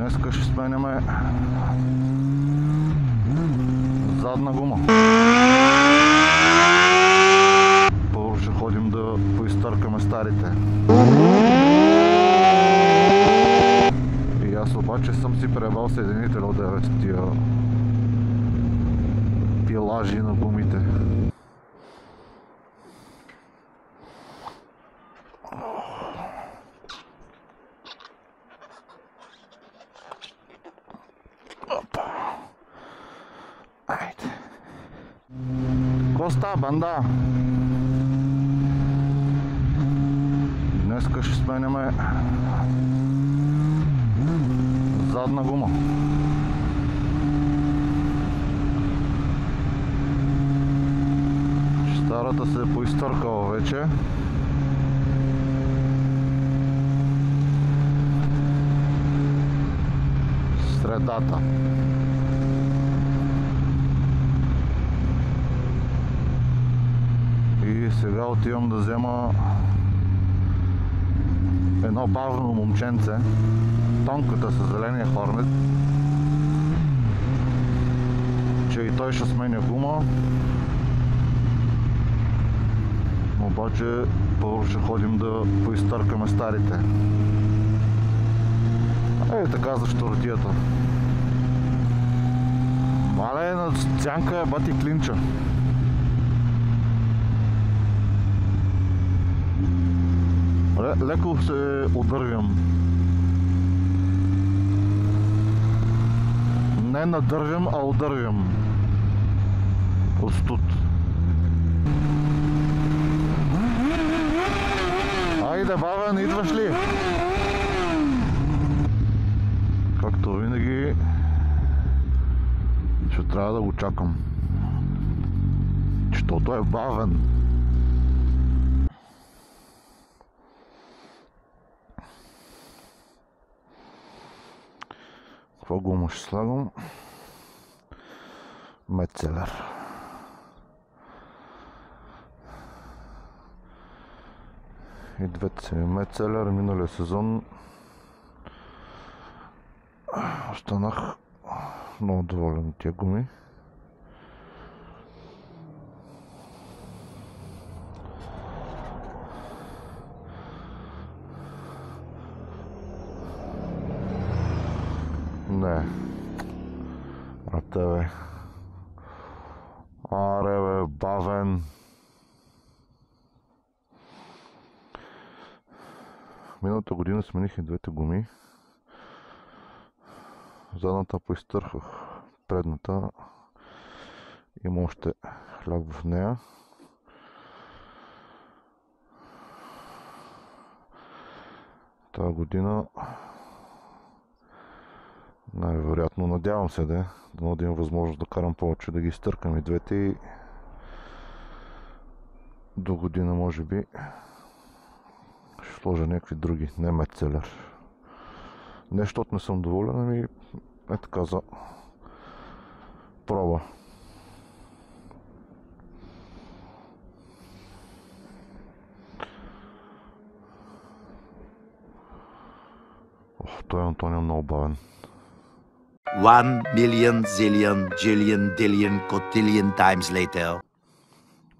Днеска ще сменяме задна гума. Първо ще ходим да поизтъркаме старите. И аз обаче съм си пребал съединител от тия пилажи на гумите. Айде. Какво става, банда? Днеска ще сменяме задна гума. Старата се е поизтъркала вече. Средата. И сега отивам да взема едно бавно момченце, тонката с зеления хорнет, че и той ще сменя гума. Обаче първо ще ходим да поизтъркаме старите. Така за щуротията. Мале, на цянка е бати клинча. Леко се удържам. Не надържам, а удържам. От студ. Айде, бавен, идваш ли? Както винаги, ще трябва да го чакам. Защото е бавен. Какво гума ще слагам? Метцелер. И двете си Метцелер. Миналия сезон останах много доволен от тия гуми. Не. А тебе. Аре бе, бавен. Миналата година смених и двете гуми. Задната поизтърхах. Предната има още хляб в нея. Тази година най-вероятно, надявам се да имам възможност да карам повече, да ги изтъркам и двете и до година може би ще сложа някакви други, не Метцелер. Не, защото не съм доволен, ами е така за проба. Той Антонио е много бавен. 1 million zillion jillion dillion cotillion times later.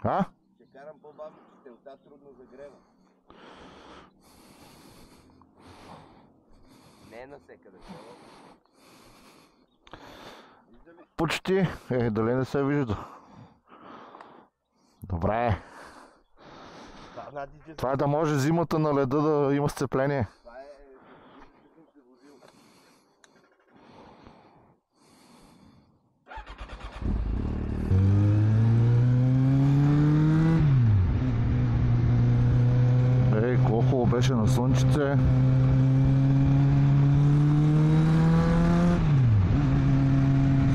А? Ще карам по-бавно, че телта трудно загрева. Не е насекъде. Почти. Дали не се вижда? Добре. Това е да може зимата на леда да има сцепление. Колко беше на слънчице.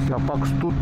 Сега пак студ.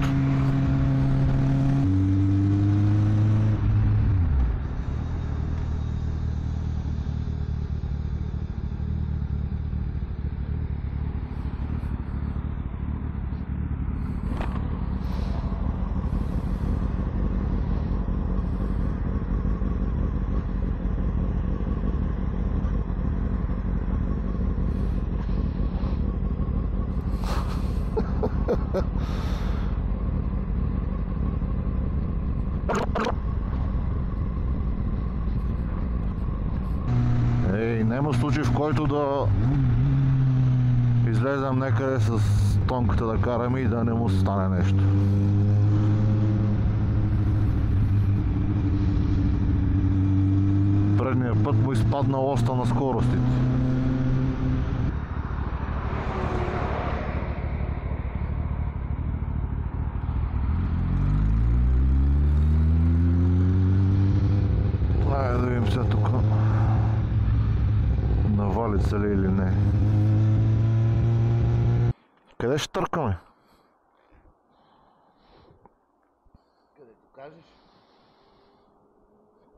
Няма случай, в който да излезем някъде с тонката да караме и да не му стане нещо. Предния път му изпадна лоста на скоростите. Айде да видим сега тук. Навали се ли или не? Къде ще търкаме? Където кажеш?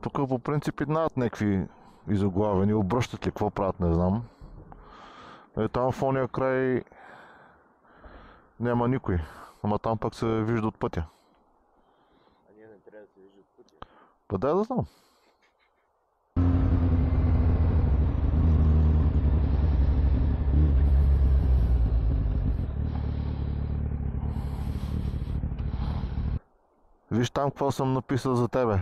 Тук по принцип иднават някакви изоглавени, обръщат ли, какво правят, не знам. Там в ония край няма никой, ама там пък се вижда от пътя. А ние не трябва да се вижда от пътя. Па да знам. Виж там какво съм написал за тебе.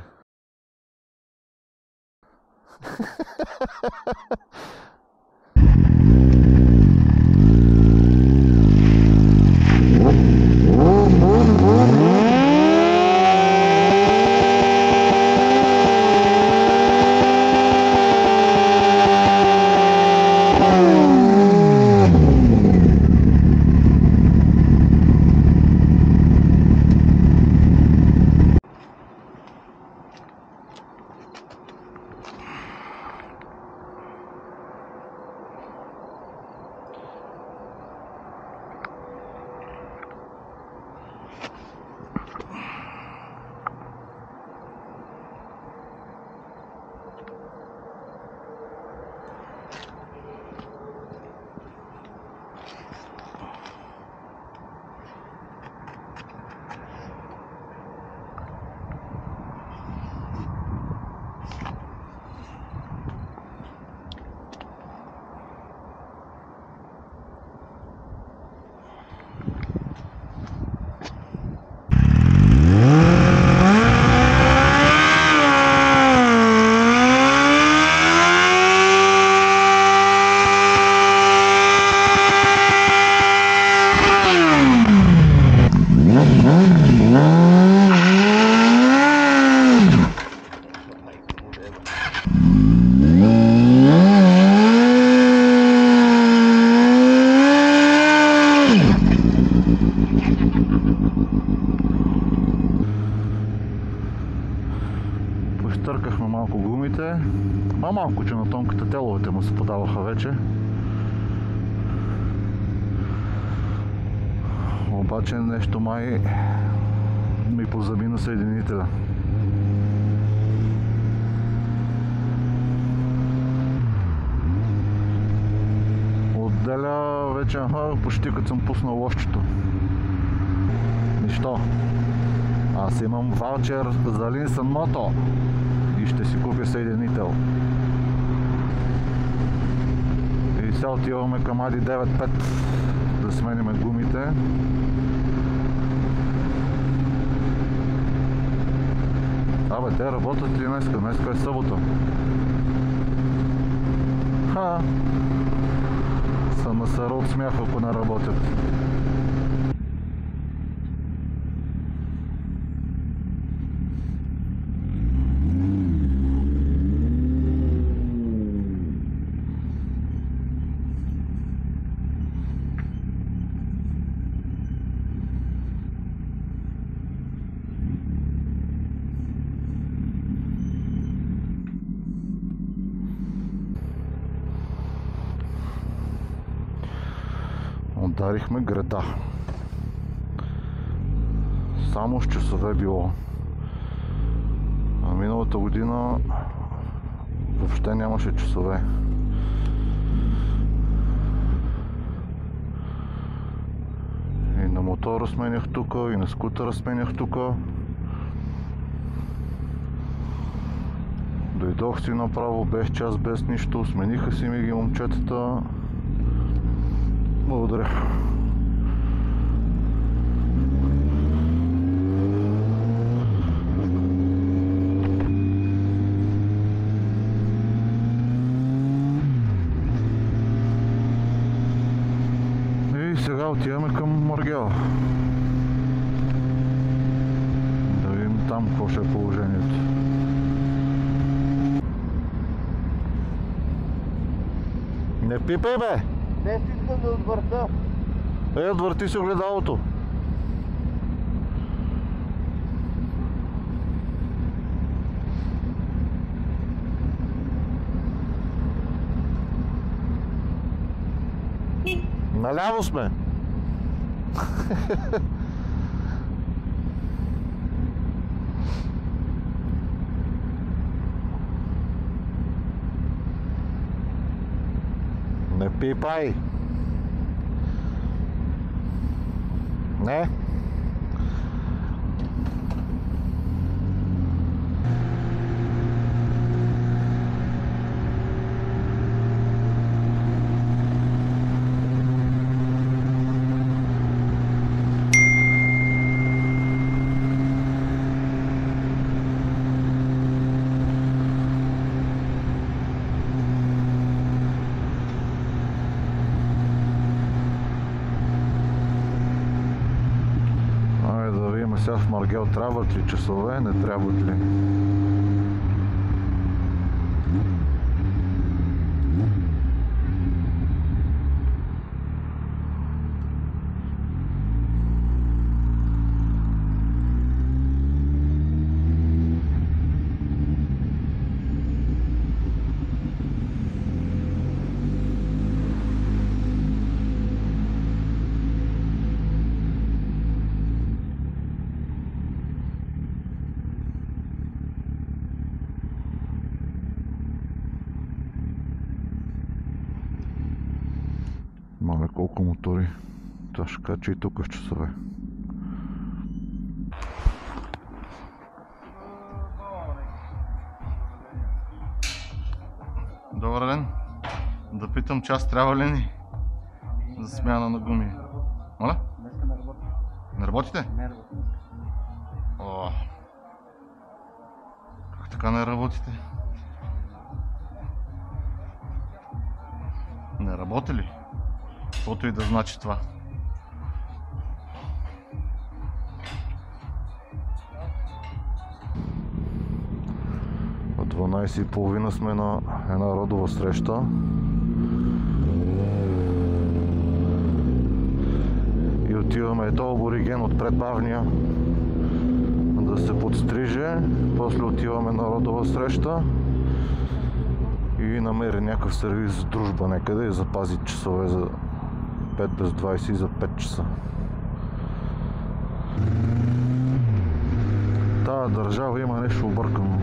Изтъркахме малко гумите, малко, че на тонката теловете му се подаваха вече. Обаче нещо май ми позаби на съединителя. Отделя вече, почти като съм пуснал лошчето. Нищо. Аз имам ваучер за Линсън Мото и ще си купя съединител. И сега отиваме към Ади 9.5 да смениме гумите. Абе, те работят ли днеска? Днеска е събота. Съм насъра от смях, ако не работят. Ударихме града. Само с часове било. А миналата година въобще нямаше часове. И на мотора сменях тук, и на скутера сменях тук. Дойдох си направо без час, без нищо. Смениха си ми ги момчетата. Благодаря. И сега отиваме към Маргела. Да видим там какво ще е положението. Не пипай, бе! Не си искам да отвърта. Отвърти си огледалото. Наляво сме. Не пипай. Не. Сега в Маргел трябват ли часове, не трябват ли? Мале колко мотори. Това ще кача и тук в часове. Добър ден. Да питам, час трябва ли ни за смяна на гуми? Моля? Днеска не работи. Не работите? Не работи. О. Как така не работите? Не работи ли? Каквото и да значи това. От 12:30 сме на една родова среща. И отиваме ето абориген от предбавния да се подстриже. После отиваме на родова среща и намери някакъв сервис с дружба некъде и запази часове за 5 без 20 и за 5 часа. Тая държава има нещо объркано.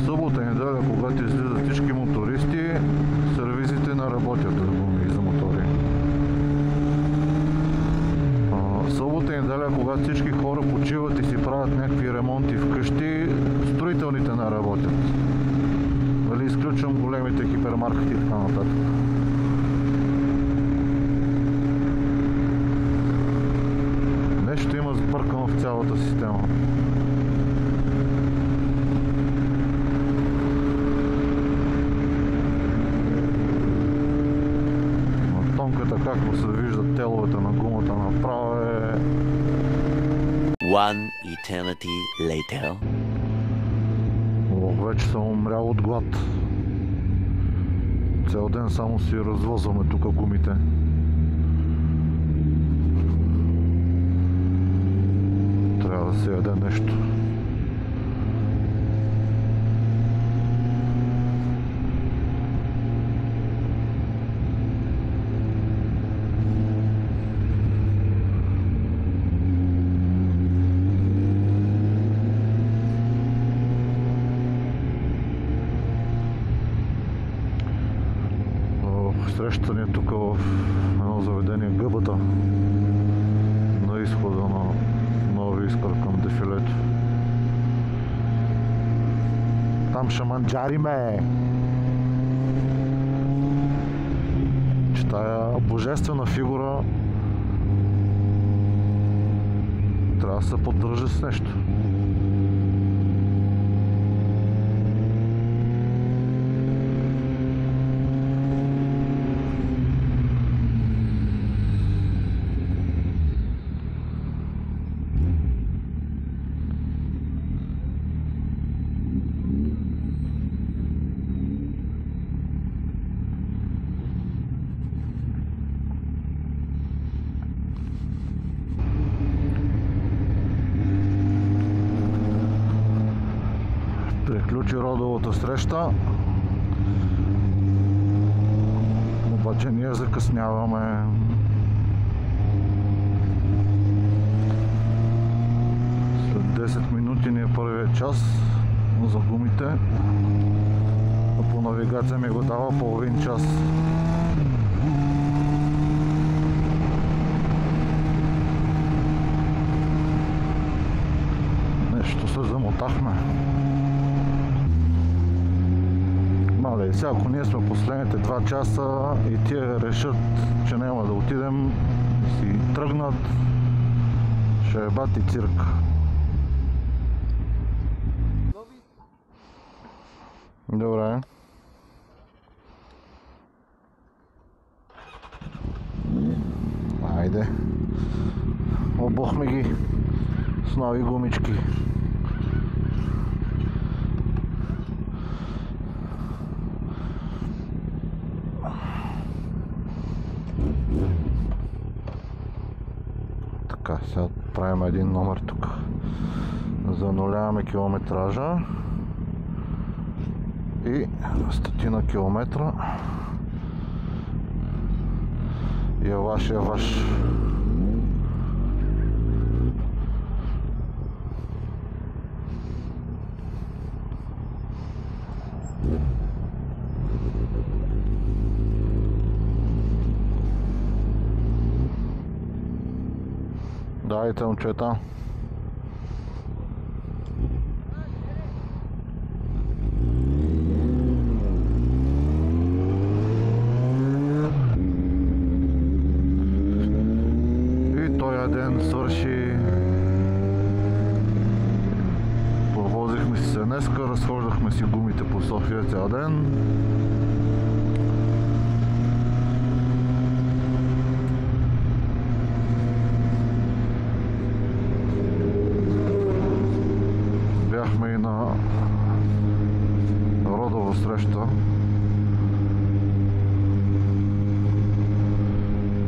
Събота и неделя, когато излизат всички мотористи, сервизите не работят за мотори. Събота и неделя, когато всички хора почиват и си правят някакви ремонти вкъщи, строителните не работят. Нали, изключвам големите хипермаркети и така нататък. Нещо има сбъркано в цялата система. На тонката, както се виждат теловете на гумата направо е... One eternity later. Вече съм умрял от глад. Цял ден само си развозваме тук гумите. Трябва да се яде нещо. Среща ни тук в едно заведение Гъбата на изхода на Нови Искър към дефилето. Там ще манджариме! Че тая божествена фигура трябва да се поддържа с нещо. Приключи родовата среща. Обаче ние закъсняваме. След 10 минути ни е първият час за гумите. А по навигация ми го дава половин час. Нещо се замотахме. Мале, сега ако ние сме последните 2 часа и тия решат, че няма да отидем, си тръгнат, ще е бати цирк. Добре. Айде. Обухме ги с нови гумички. Така, сега правим един номер тук. Зануляваме километража и 100 километра. И ваш. Дайте, момчета. И този ден свърши. Повозихме си се днеска, разхождахме си гумите по София цял ден. Бяхме и на родова среща,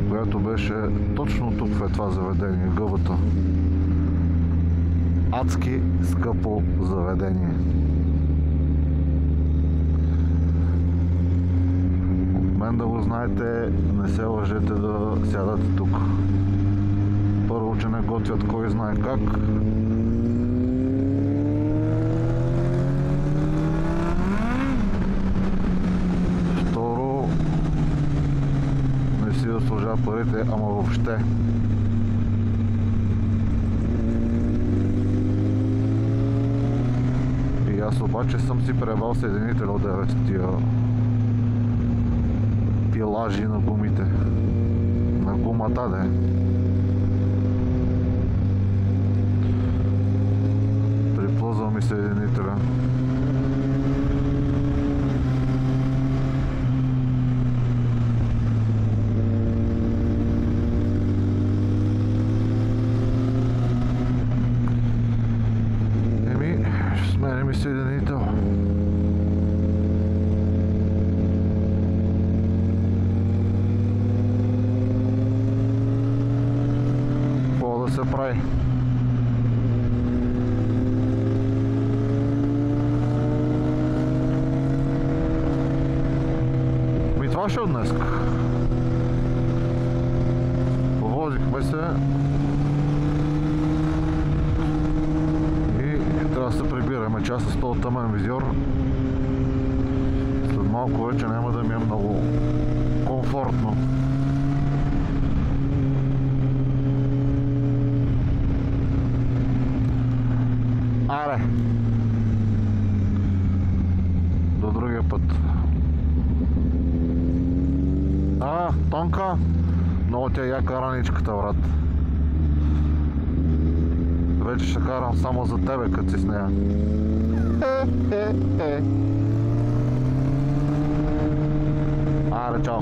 която беше точно тук в това заведение, гъбата. Адски скъпо заведение. От мен да го знаете, не се лъжете да сядате тук. Първо, че не готвят кой знае как. Второ, не си заслужава парите, ама въобще. И аз обаче съм си пребал съединител от 9 тия пилажи на гумите. На гумата, де. Приплъзва ми съединителя. Сменя ми съединител. Какво да се прави? Това ще от днеска. Повозихме се и трябва да се прибираме. Час с този тъмен визьор. След малко вече няма да ми е много комфортно. Аре! До другия път. Тонка, много тя яка раничката, брат. Вече ще карам само за тебе, като си с нея. Аре, чао.